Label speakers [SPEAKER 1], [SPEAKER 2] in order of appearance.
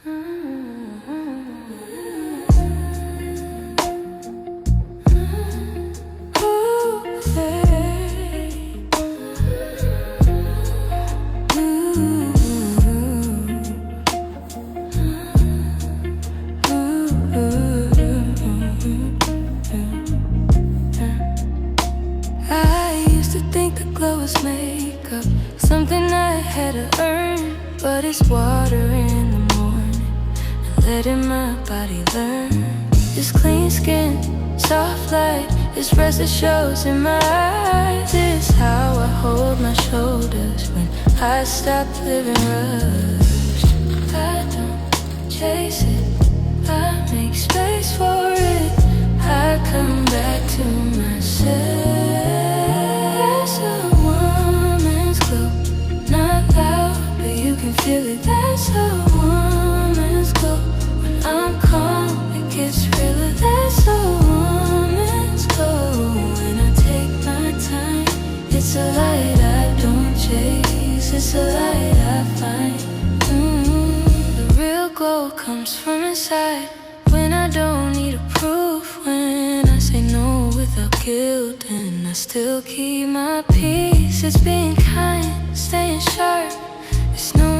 [SPEAKER 1] I used to think the glow was makeup, something I had to earn. But it's water in the morning and letting my body learn. This clean skin, soft light, this rest that shows in my eyes. It's how I hold my shoulders when I stop living rushed. I don't chase it, I make space for it. I come back to myself. There's a woman's glow, not loud, but you can feel it. There's a woman's glow. When I'm calm, it gets realer. There's a woman's glow. When I take my time, it's a light I don't chase, it's a light I find. The real glow comes from inside, when I don't need a proof, when I say no without guilt, and I still keep my peace. It's being kind, staying sharp. It's no